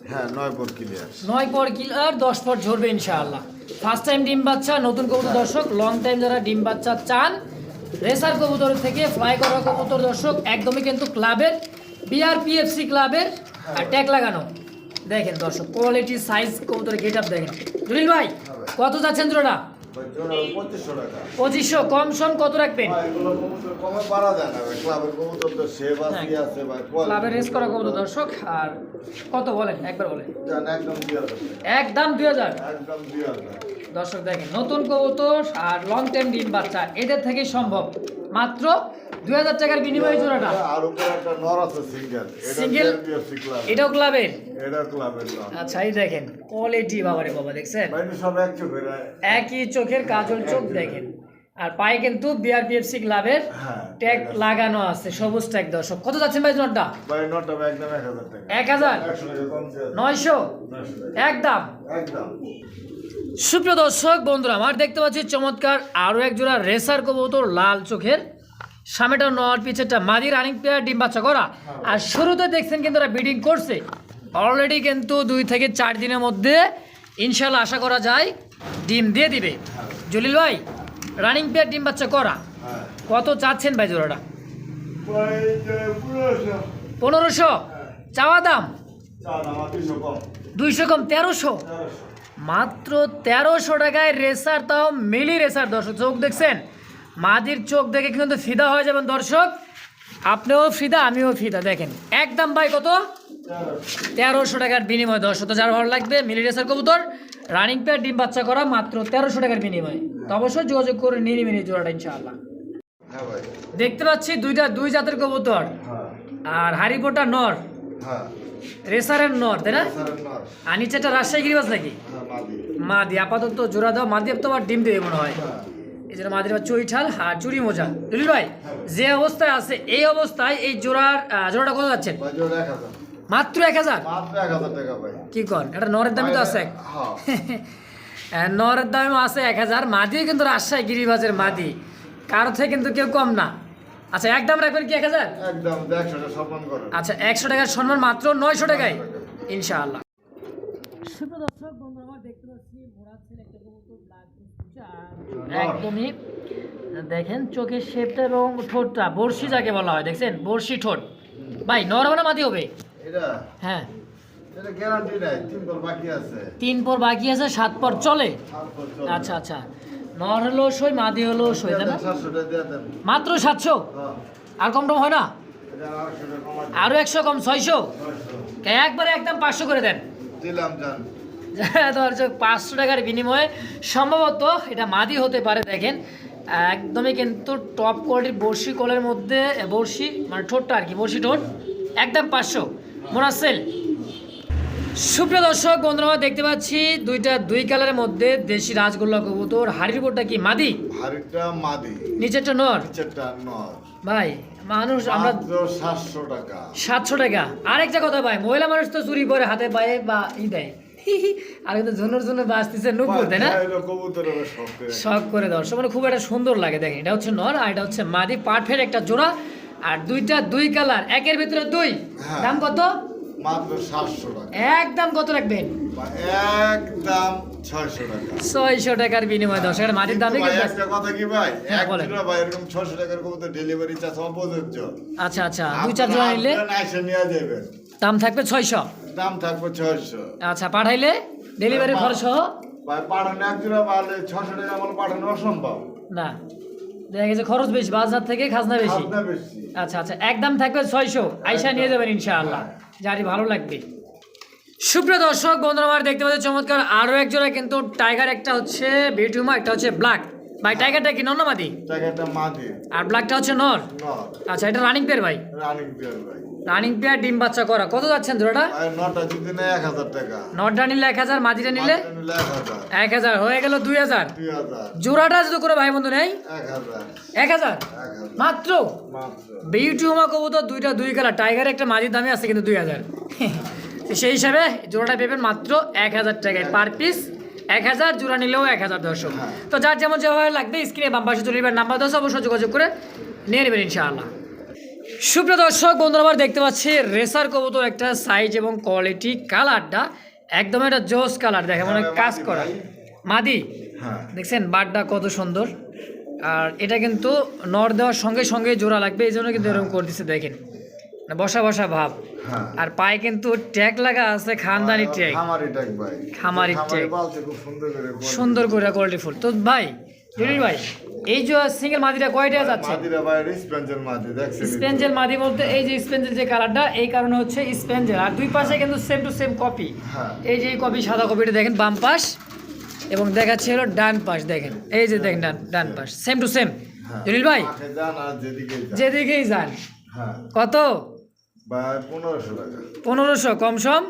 হ্যাঁ 9 পর ক্লিয়ার। 9 পর কিলার, 10 পর ঝরবে ইনশাআল্লাহ। ফার্স্ট টাইম ডিম বাচ্চা, নতুন কবুতর দর্শক, লং টাইম যারা ডিম বাচ্চা চান, রেসার কবুতর থেকে ফ্লাই করা কবুতর দর্শক, একদমই কিন্তু ক্লাবের বিআরপিএফসি ক্লাবের আর ট্যাগ লাগানো। দেখেন দর্শক, কোয়ালিটি সাইজ কবুতরের গেট আপ দেখেন। জলিল ভাই কত যাচ্ছেন জোড়া? ভাই জোড়া 2500 টাকা। 2500। কম সম কত রাখবেন? ভাই এগুলো কবুতর কমে পারা যায় না ভাই, ক্লাবের কবুতর তো সেভ আছে ভাই, ক্লাবের রেস করা কবুতর দর্শক। আর কত বলেন, একবার বলেন। জান একদম 2000 একদম 2000। একদম 2000। দর্শক দেখেন, নতুন কবুতর আর লং টাইম ডিম বাচ্চা, এদের থেকে সম্ভব মাত্র 2000 টাকার বিনিময়ে জোড়াটা। আর উপরে একটা নর আছে সিঙ্গেল, এটা Single? BRPFC club. এটাও ক্লাবের? এটা ক্লাবের নর। আচ্ছা, এই দেখেন কোয়ালিটি, বাবারে বাবা, দেখছেন ভাই সব এক চোখের। একই চোখের কাজল চোখ, দেখেন। আর পায়ে কিন্তু বিআরপিএফসি ক্লাবের হ্যাঁ ট্যাগ লাগানো আছে, সবুজ ট্যাগ দর্শক। কত যাচ্ছেন ভাই জোড়াটা? ভাই নটটা একদম 1000 টাকা। 1000? 100 টাকা কম দিয়ে 900? 900 টাকা। একদম। একদম। সুপ্রিয় দর্শক বন্ধুরা আমার, দেখতে পাচ্ছি চমৎকার আরও এক জোড়া রেসার কবুতর, লাল চোখের, সামনেটা নর, পিছেরটা মাদি, রানিং পেয়ার, ডিম বাচ্চা করা। আর শুরুতে দেখছেন কিন্তু ওরা ব্রিডিং করছে অলরেডি, কিন্তু 2 থেকে 4 দিনের মধ্যে ইনশাল্লাহ আশা করা যায় ডিম দিয়ে দিবে। জলিল ভাই রানিং পেয়ার, ডিম বাচ্চা করা, হ্যাঁ কত চাচ্ছেন ভাই জোড়াটা? ভাই যে পুরো 1500 চাওয়া দাম, চান আমার 200 কম। 200 কম, 1300। 1300। মাত্র 1300 টাকায় রেসার, তাও মিলি রেসার দর্শক। চোখ দেখছেন, মাদির চোখ দেখে কিন্তু ফিদা হয়ে যাবেন দর্শক, আপনিও ফিদা আমিও ফিদা। দেখেন একদম ভাই কত? 1300 টাকার বিনিময় দর্শক। তো যার ভালো লাগবে মিলি রেসার কবুতর, রানিং পেয়ার, ডিম বাচ্চা করা, মাত্র 1300 টাকার বিনিময়। তো অবশ্যই যোগাযোগ করে নিয়ে নেবেন এই জোড়াটা ইনশাআল্লাহ। হ্যাঁ ভাই। দেখতে পাচ্ছি দুই জাতের কবুতর, হ্যাঁ আর হারিপোটা নর, হ্যাঁ রেসারের নর, তাই না? স্যারের নর। আর নিচেটা রাজশাহী গিরিবাজ নাকি? হ্যাঁ মাদি। মাদি আপাতত জোড়া দাও, মাদি তো আবার ডিম দেবে মনে হয়। হ্যাঁ এই জন্য মাদির আবার চৈঠাল আর চুরি মোজা। জলিল ভাই যে অবস্থায় আছে, এই অবস্থায় এই জোড়াটা কত যাচ্ছেন? ভাই জোড়া 1000। মাত্র 1000? মাত্র 1000 টাকা ভাই। কি কন, এটা নরের দামই তো আছে। হ্যাঁ নরের দামও আছে 1000। মাদিও কিন্তু রাজশাহী গিরিবাজের মাদি, কারো থেকে কিন্তু কেউ কম না। আচ্ছা, একদম রাখবেন কি 1000? একদম 100 টাকা সম্মান করেন। আচ্ছা, 100 টাকার সম্মান মাত্র 900 টাকায় ইনশাআল্লাহ। সুপ্রিয় দর্শক বন্ধু আমার, দেখতে পাচ্ছি মোরাচ্ছেন একটা কবুতর, ব্ল্যাক একদমই দেখেন চোখের শেপটা এবং ঠোঁটটা বর্ষি যাকে বলা হয়, দেখছেন বর্ষি ঠোঁট। ভাই নর হবে না মাদি হবে? এটা হ্যাঁ, এটা গ্যারান্টি নাই, 3 পর বাকি আছে। 3 পর বাকি আছে, 7 পর চলে। 7 পর চলে। আচ্ছা আচ্ছা, নর হলো সই, মাদি হলো সই, তাই না? 700 টাকা দিয়ে দেন। মাত্র 700? হ্যাঁ আর কম টম হয় না? এটা 800 টাকা কমাই দেন। আরো 100 কম, 600? 900 একবারে একদম 500 করে দেন। দিলাম জান। দর্শক 500 টাকার বিনিময়ে সম্ভবত এটা মাদি হতে পারে। দেখেন একদমই কিন্তু টপ কোয়ালিটির বর্ষি কোলের মধ্যে, বর্ষি মানে ঠোঁটটা আর কি, বর্ষি ঠোঁট, একদম 500 মোনাসেল। সুপ্রিয় দর্শক বন্ধুরা দেখতে পাচ্ছি দুই কালারের মধ্যে দেশি রাজগোল্লা কবুতর। হাড়ির উপরটা কি মাদি? হাড়িটা মাদি, নিচেরটা নর। নিচেরটা নর। ভাই মানুষ আমরা মাত্র 700 টাকা। 700 টাকা। আরেকটা কথা ভাই, মহিলা মানুষ তো চুরি করে হাতে পায়ে বা দেয়, আর কিন্তু ঝুনুর জন্য বাঁচতেছে নুপুর, তাই না? এটা কবুতরের শখ করে। শখ করে দর্শক, মানে খুব একটা সুন্দর লাগে। দেখেন এটা হচ্ছে নর আর এটা হচ্ছে মাদি, পারফেক্ট একটা জোড়া। আর দুই কালার, একের ভিতরে 2। হ্যাঁ। দাম কত? মাত্র 700 টাকা। একদম কত রাখবেন? একদম 600 টাকা। 600 টাকার বিনিময় দর্শক, এটা মাদির দামই ভাই কিন্তু। একটা কথা কি ভাই, হ্যাঁ, এক বলেন। জোড়া ভাই এরকম 600 টাকার কবুতর ডেলিভারি চার্জ অপ্রযোজ্য। আচ্ছা আচ্ছা, 2-4 জোড়া নিলে আপনারা এসে নিয়ে যাবেন। দাম থাকবে 600। দাম থাকবে 600। আচ্ছা, পাঠাইলে ডেলিভারি খরচ সহ? ভাই পাঠানো এক জোড়া মালে 600 টাকা আমার পাঠানো অসম্ভব। না, দেখা গেছে খরচ বেশি, বাজার থেকে খাজনা বেশি। খাজনা বেশি। আচ্ছা আচ্ছা, একদম থাকবে 600, আইসা নিয়ে যাবেন ইনশাআল্লাহ, যারই ভালো লাগবে। সুপ্রিয় দর্শক বন্ধুরা, আমার দেখতে পাচ্ছি চমৎকার আরো এক জোড়া কিন্তু টাইগার, একটা হচ্ছে বিউটিউমা, একটা হচ্ছে ব্ল্যাক। ভাই টাইগারটা কি নর না মাদি? টাকাটা মাদি। আর ব্ল্যাকটা হচ্ছে নর। নর। আচ্ছা, এটা রানিং পেয়ার ভাই? রানিং পেয়ার ভাই। রানিং পেয়ার, ডিম বাচ্চা করা। কত যাচ্ছেন জোড়াটা? আর নটা যদি নেয় 1000 টাকা। নরটা নিলে 1000, মাদিটা নিলে মাদিটা নিলে 1000। 1000 হয়ে গেল 2000। 2000। জোড়াটা যদি করে ভাই বন্ধু নেই 1000। 1000 1000 মাত্র। মাত্র। বিউটিউমা কবুতর দুইটা দুই কালার, টাইগার একটা মাদির দামে আছে কিন্তু 2000। সেই হিসাবে জোড়াটা পেবেন মাত্র 1000 টাকায় পার পিস। 1000, জোড়া নিলেও 1000 দর্শক। তো যার যেমন যেভাবে লাগবে স্ক্রিনে বাম পাশে চলে যাবেন নাম্বার 10, অবশ্যই যোগাযোগ করে নিয়ে নেবেন ইনশাআল্লাহ। সুপ্রিয় দর্শক বন্ধুরা, আবার দেখতে পাচ্ছি রেসার কবুতর, একটা সাইজ এবং কোয়ালিটি, কালারটা একদম একটা জোস কালার, দেখে মনে হয় কাজ করা মাদি। হ্যাঁ। দেখছেন বারটা কত সুন্দর। আর এটা কিন্তু নর দেওয়ার সঙ্গে সঙ্গে জোড়া লাগবে, এই জন্য কিন্তু এরকম করে দিচ্ছে, দেখেন না বসা বসা ভাব। হ্যাঁ। আর পায়ে কিন্তু ট্যাগ লাগা আছে, খানদানি ট্যাগ, খামারি ট্যাগ ভাই। খামারি ট্যাগ, পালছে খুব সুন্দর করে। সুন্দর করে কোয়ালিটি ফুল। তো ভাই জলিল ভাই, এই যে সিঙ্গেল মাদিটা কয়টা যাচ্ছে? মাদিরা ভাই স্পেঞ্জেল মাদি, দেখছেন? স্পেঞ্জেল মাদি বলতে এই যে স্পেঞ্জেল যে কালারটা, এই কারণে হচ্ছে স্পেঞ্জেল। আর দুই পাশে কিন্তু সেম টু সেম কপি। হ্যাঁ। এই যে কপি, সাদা কপিটা দেখেন বাম পাশ, এবং দেখাচ্ছে হলো ডান পাশ, দেখেন এই যে দেখেন ডান পাশ সেম টু সেম। হ্যাঁ। জলিল ভাই মাঠে যান আর যেদিকেই যান। যেদিকেই যান। হ্যাঁ। কত? ভাই 1500 টাকা। 1500 কম সম?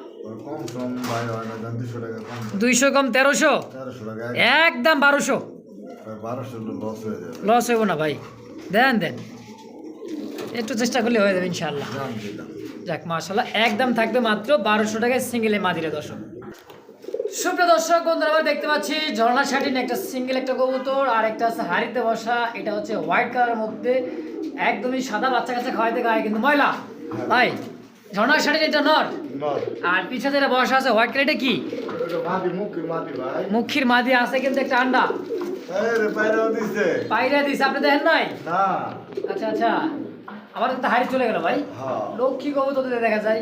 কম সম ভাই হয় না, 200 টাকা কম। 200 কম 1300, 1300 টাকা। একদম 1200। 1200 লস হয়ে যাবে। লস হইব না ভাই, দেন একটু চেষ্টা করলে হয়ে যাবে ইনশাআল্লাহ। জান দিলাম। যাক মাশাআল্লাহ, একদম থাকবে মাত্র 1200 টাকায় সিঙ্গেলে মাদিরে দর্শক। সুপ্রিয় দর্শক বন্ধুরা, আমরা দেখতে পাচ্ছি ঝর্ণা শাটিন, একটা সিঙ্গেল একটা কবুতর, আর একটা আছে হাড়িতে বসা। এটা হচ্ছে হোয়াইট কালারের মধ্যে, একদমই সাদা, বাচ্চা কাচ্চা খাওয়াইতে গায়ে কিন্তু ময়লা। ভাই ঝর্ণা শাটিন এটা নর, নর। আর পিছনে যেটা বসা আছে হোয়াইট কালার, এটা কি? এটা মাদি, মুখের মাদি ভাই। মুখির মাদি আছে কিন্তু একটা আন্ডা আরে বাইরেও দিছে। পাইরা দিছে, আপনি দেখেন নাই? না। আচ্ছা আচ্ছা, আমার কিন্তু হাড়ি চলে গেল ভাই। হ্যাঁ। লক্ষ্মী কবুতর দেখা যায়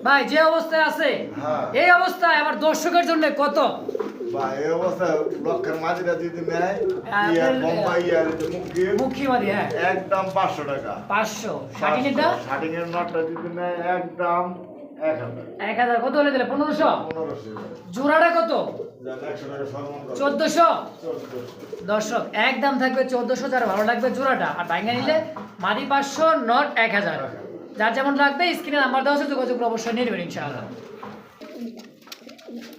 ভাই, যে অবস্থায় আছে হ্যাঁ। এই অবস্থায় আমার দর্শকের জন্য কত? ভাই এই অবস্থা লক্ষের মাদিরা যদি নেয়, হ্যাঁ, ইয়া আপনার- বোম্বাই আর মুখের মুখী মাদি, হ্যাঁ একদম 500 টাকা। 500। শাটিনেরটা শাটিং এর নটটা যদি নেয় একদম 1000। 1000। কত হলে দিলে? 1500। 1500। জোড়াটা কত? জান 100 টাকা সর্বমোট 1400। 1400। দর্শক একদম থাকবে 1400, যার ভালো লাগবে জোড়াটা। আর ভাঙ্গা নিলে মাদি 500, নট 1000। যার যেমন লাগবে স্ক্রিনে নাম্বার দেওয়া আছে, যোগাযোগ করে অবশ্যই নিয়ে নেবেন ইনশাআল্লাহ।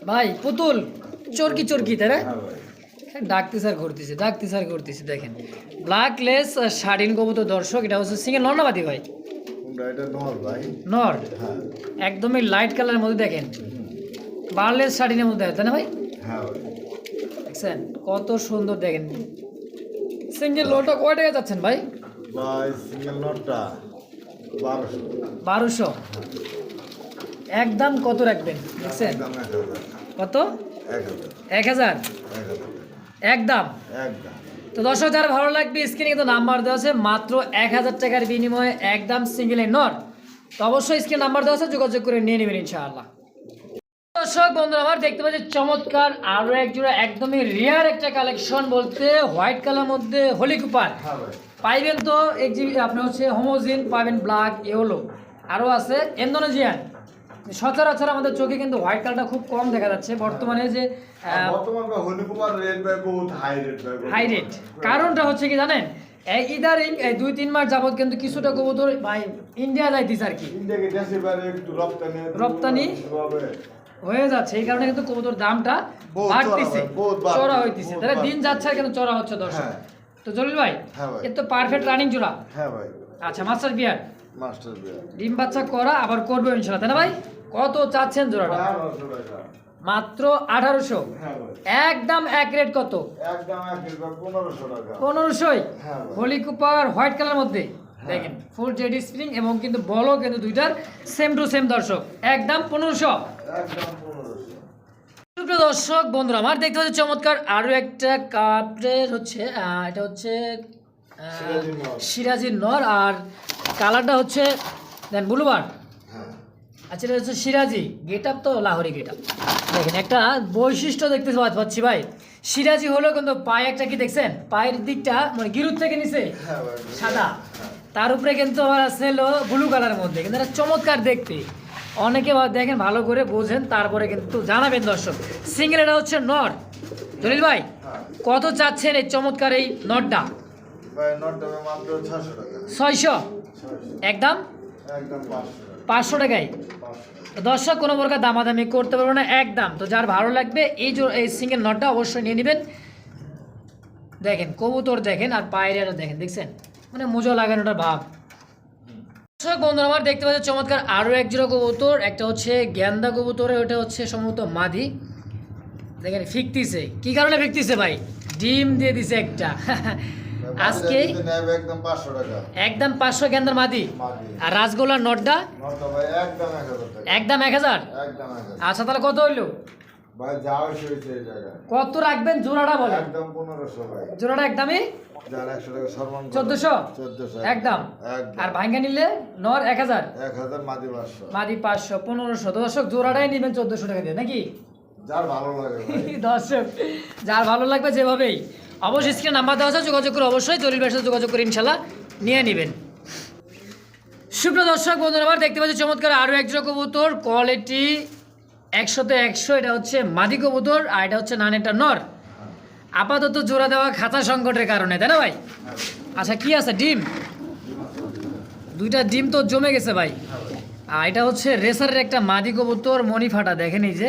ভাই পুতুল চরকি তাই না? হ্যাঁ ভাই। ডাকতে স্যার করতেছে দেখেন, ব্ল্যাক লেস শার্টিন কবুতর দর্শক। এটা হচ্ছে সিঙ্গেল নর না মাদি ভাই? কোনটা? এটা নর ভাই। নর, হ্যাঁ। একদমই লাইট কালারের মধ্যে, দেখেন বার্লেস শার্টিনের মধ্যে, তাই না ভাই? হ্যাঁ ভাই। দেখছেন কত সুন্দর, দেখেন সিঙ্গেল লোটা কয় টাকা যাচ্ছেন ভাই? ভাই সিঙ্গেল নটটা 1200। 1200। একদম কত রাখবেন? দেখছেন একদম 1000। কত? 1000। 1000 1000। একদম। একদম। তো দর্শক যারা ভালো লাগবে স্ক্রিনে কিন্তু নাম্বার দেওয়া আছে, মাত্র 1000 টাকার বিনিময়ে একদম সিঙ্গেল নর। তো অবশ্যই স্ক্রিনে নাম্বার দেওয়া আছে, যোগাযোগ করে নিয়ে নেবেন ইনশাআল্লাহ। দর্শক বন্ধুরা, আমার দেখতে পাচ্ছি চমৎকার আরো এক জোড়া একদমই রিয়ার একটা কালেকশন, বলতে হোয়াইট কালার মধ্যে হোলি কুপার হ্যাঁ ভাই। পাইবেন। তো আপনি হচ্ছে হোমোজিন পাবেন, ব্ল্যাক, ইয়েলো, আরও আছে ইন্দোনেশিয়ান। সচরাচর আমাদের চোখে কিন্তু হোয়াইট কালারটা খুব কম দেখা যাচ্ছে বর্তমানে, যে বর্তমানে হলি কুমার রেড ভাই বহুত হাই রেড ভাই। High rate. কারণটা হচ্ছে কি জানেন, এই ইদারিং এই 2-3 মাস যাবত কিন্তু কিছুটা কবুতর ভাই ইন্ডিয়া যাইতেছে আর কি, ইন্ডিয়াকে দেশে বাইরে একটু রপ্তানি হবে। হয়ে যাচ্ছে। এই কারণে কিন্তু কবুতর দামটা বহুত বাড়তিছে, চড়া ভাই, বহুত বাড়তিছে, চড়া হইতেছে। বহুত তাহলে বাড়তিছে। দিন যাচ্ছে আর কিন্তু চড়া হচ্ছে দর্শক। হ্যাঁ। তো জলিল ভাই, হ্যাঁ ভাই। এর তো পারফেক্ট রানিং জোড়া। হ্যাঁ ভাই। আচ্ছা, মাস্টার বিয়ার মাস্টার বিয়ার। ডিম বাচ্চা করা, আবার করবে ইনশাআল্লাহ, তাই না ভাই? কত চাচ্ছেন জোড়াটা? 1200 টাকা। মাত্র 1800। হ্যাঁ ভাই। একদম এক রেট কত? একদম 1500 টাকা। 1500। হ্যাঁ ভাই। হোলি কুপার হোয়াইট কালার মধ্যে, দেখেন ফুল জেডি স্প্রিং, এবং কিন্তু বলও কিন্তু দুইটার সেম টু সেম দর্শক, একদম 1500। একদম 1500। সুপ্রিয় দর্শক বন্ধুরা, আমার দেখতে পাচ্ছি চমৎকার আরো একটা কাপড়ের হচ্ছে এটা হচ্ছে সিরাজি নর। সিরাজির নর, আর কালারটা হচ্ছে দেন ব্লুবার। হ্যাঁ। আচ্ছা এটা হচ্ছে সিরাজি, গেট আপ তো লাহোরি গেট আপ। দেখেন একটা বৈশিষ্ট্য দেখতে পাচ্ছি ভাই, সিরাজি হলো কিন্তু পায়ে একটা কি দেখছেন, পায়ের দিকটা মানে গিরুর থেকে নিচে হ্যাঁ ভাই। সাদা, তার উপরে কিন্তু আবার আছে হলো ব্লু কালারের মধ্যে, কিন্তু এটা চমৎকার দেখতে। অনেকে দেখেন ভালো করে বোঝেন, তারপরে কিন্তু জানাবেন দর্শক। সিঙ্গেল এটা হচ্ছে নট। জলিল ভাই হ্যাঁ কত চাচ্ছেন এই চমৎকার এই নটটা? ভাই নটটা মাত্র 600 টাকা। 600 একদম একদম 500 টাকায়। 500 তো দর্শক কোনো প্রকার দামাদামি করতে পারবো না একদম। তো যার ভালো লাগবে এই সিঙ্গেল নটটা অবশ্যই নিয়ে নেবেন। দেখেন কবুতর দেখেন আর পায়রা দেখেন, দেখছেন মানে মোজা লাগানোটার ভাব। দর্শক বন্ধুরা আমার দেখতে পাচ্ছেন চমৎকার আরও এক জোড়া কবুতর, একটা হচ্ছে গ্যান্দা কবুতরে, ওটা হচ্ছে সম্ভবত মাদি। দেখেন ফিকতিছে, কি কারণে ফিকতিছে ভাই? ডিম দিয়ে দিছে একটা। আজকে একদম 500 টাকা। একদম 500 গ্যান্দার মাদি। মাদি। আর রাসগোল্লার নটটা নটটা ভাই একদম 1000 টাকা। একদম 1000। একদম 1000। আচ্ছা তাহলে কত হইলো? ভাই যা হয়েছে এই জায়গায় কত রাখবেন জোড়াটা বলেন? একদম 1500 ভাই। জোড়াটা একদমই যার 100 টাকা সম্মান 1400 1400 একদম। একদম। আর ভাঙ্গা নিলে নর 1000, 1000 মাদি 500। মাদি 500, 1500। তো দর্শক জোড়াটাই নেবেন 1400 টাকা দিয়ে নাকি? যার ভালো লাগে ভাই। দর্শক যার ভালো লাগবে যেভাবেই, অবশ্যই স্ক্রিনে নাম্বার দেওয়া আছে, যোগাযোগ করে অবশ্যই জলিল ভাইয়ের সাথে যোগাযোগ করে ইনশাল্লাহ নিয়ে নেবেন। সুপ্রিয় দর্শক বন্ধুরা আমার দেখতে পাচ্ছি চমৎকার আরও একজোড়া কবুতর, কোয়ালিটি 100তে 100। এটা হচ্ছে মাদি কবুতর আর এটা হচ্ছে নানেরটা নর। আপাতত জোড়া দেওয়া খাঁচা সংকটের কারণে, তাই না ভাই? আচ্ছা কি আছে ডিম? দুইটা ডিম তো জমে গেছে ভাই। আর এটা হচ্ছে রেসারের একটা মাদি কবুতর, মণি ফাটা দেখেন, এই যে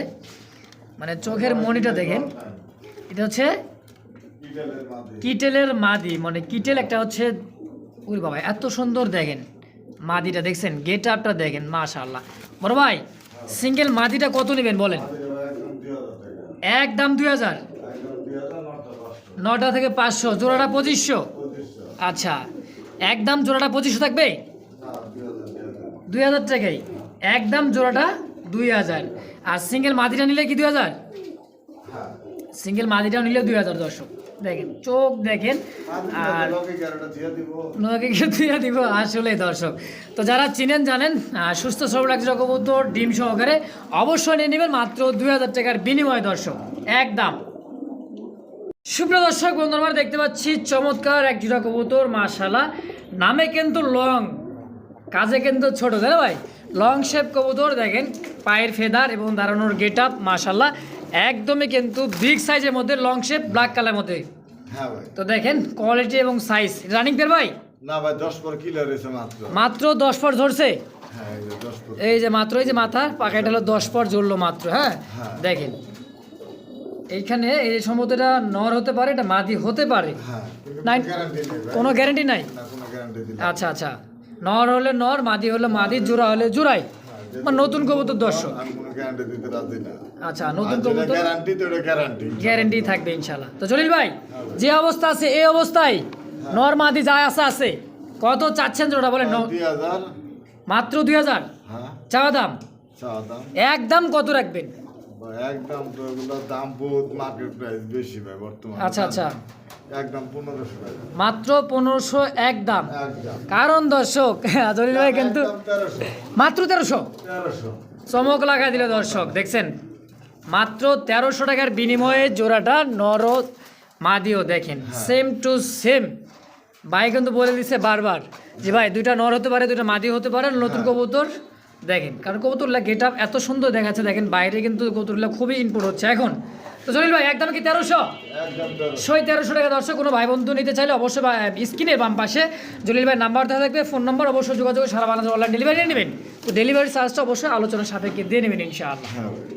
মানে চোখের মণিটা দেখেন। এটা হচ্ছে কিটেলের মাদি। কিটেলের মাদি, মানে কিটেল একটা হচ্ছে। ওরে বাবা এত সুন্দর দেখেন মাদিটা, দেখছেন গেট আপটা দেখেন মাশাআল্লাহ। বড় ভাই সিঙ্গেল মাদিটা কত নেবেন বলেন? মাদিটা ভাই একদম 2000 টাকা। একদম 2000। একদম 2000 নটটা 500। 9টা থেকে 500, জোড়াটা 2500। 2500। আচ্ছা একদম জোড়াটা 2500 থাকবে? না 2000। 2000 টাকাই একদম জোড়াটা 2000। আর সিঙ্গেল মাদিটা নিলে কি 2000? হ্যাঁ। সিঙ্গেল মাদিটাও নিলে 2000। দর্শক দেখেন চোখ দেখেন আর লোকে গ্যারান্টি দিয়ে দিব। নকে দিয়ে দিব আসলে দর্শক। তো যারা চিনেন জানেন সুস্থ সবল এক কবুতর ডিম সহকারে অবশ্যই নিয়ে নেবেন মাত্র 2000 টাকার বিনিময়ে দর্শক একদম। সুপ্রিয় দর্শক বন্ধুরা আমরা দেখতে পাচ্ছি চমৎকার এক জোড়া কবুতর মাশাআল্লাহ, নামে কিন্তু লং, কাজে কিন্তু ছোট, তাই না ভাই? লং শেপ কবুতর দেখেন, পায়ের ফেদার এবং দাঁড়ানোর গেট আপ মাশাআল্লাহ একদমই কিন্তু বিগ সাইজের মধ্যে, লং শেপ ব্ল্যাক কালারের মধ্যে। হ্যাঁ ভাই। তো দেখেন কোয়ালিটি এবং সাইজ। রানিং পেয়ার ভাই? না ভাই 10 পর কিলো রয়েছে মাত্র। মাত্র 10 পর ধরছে। হ্যাঁ এই যে 10 পর। এই যে মাত্র, এই যে মাথা পাখাটা হলো 10 পর জ্বললো মাত্র। হ্যাঁ হ্যাঁ। দেখেন এইখানে এই সম্ভবত এটা নর হতে পারে, এটা মাদি হতে পারে। হ্যাঁ কিন্তু নাই, গ্যারান্টি নেই ভাই। কোনো গ্যারান্টি নাই। না কোনো গ্যারান্টি দিই না। আচ্ছা আচ্ছা, নর হলে নর, মাদি হলে মাদি, জোড়া হলে জোড়াই। মানে নতুন কবুতর দর্শক। আমি কোনো গ্যারান্টি দিতে রাজি না। আচ্ছা নতুন আর যেটা কবুতর গ্যারান্টি তো এটা গ্যারান্টি। গ্যারান্টি থাকবে ইনশাল্লাহ। তো জলিল ভাই যে অবস্থা আছে এই অবস্থায় নর মাদি যা আছে আছে, কত চাচ্ছেন জোড়া বলেন? 2000। মাত্র 2000 হ্যাঁ চাওয়া দাম। চাওয়া দাম একদম কত রাখবেন? ভাই একদম তো এগুলোর দাম বহুত মার্কেট প্রাইস বেশি ভাই বর্তমানে। আচ্ছা আচ্ছা একদম 1500 টাকা। মাত্র 1500 একদম। একদম। কারণ দর্শক জলিল ভাই কিন্তু একদম 1300। মাত্র 1300 1300। চমক লাগাই দিল দর্শক, দেখছেন মাত্র 1300 টাকার বিনিময়ে জোড়াটা নর মাদিও দেখেন সেম টু সেম। ভাই কিন্তু বলে দিচ্ছে বারবার যে ভাই দুইটা নর হতে পারে, দুইটা মাদি হতে পারে নতুন কবুতর। দেখেন কারণ কবুতরগুলা গেট আপ এত সুন্দর দেখাচ্ছে, দেখেন বাইরে কিন্তু কবুতরগুলা খুবই ইনপুট হচ্ছে এখন। তো জলিল ভাই একদম কি 1300? একদম 1300। 1300 টাকা দর্শক। কোনো ভাই বন্ধু নিতে চাইলে অবশ্যই স্ক্রিনের বাম পাশে জলিল ভাই নাম্বার দেওয়া থাকবে, ফোন নম্বর অবশ্যই যোগাযোগ, সারা বাংলাদেশ অনলাইন ডেলিভারি নিয়ে নেবেন। তো ডেলিভারি চার্জটা অবশ্যই আলোচনার সাপেক্ষে দিয়ে নেবেন ইনশাআল্লাহ। হ্যাঁ ভাই।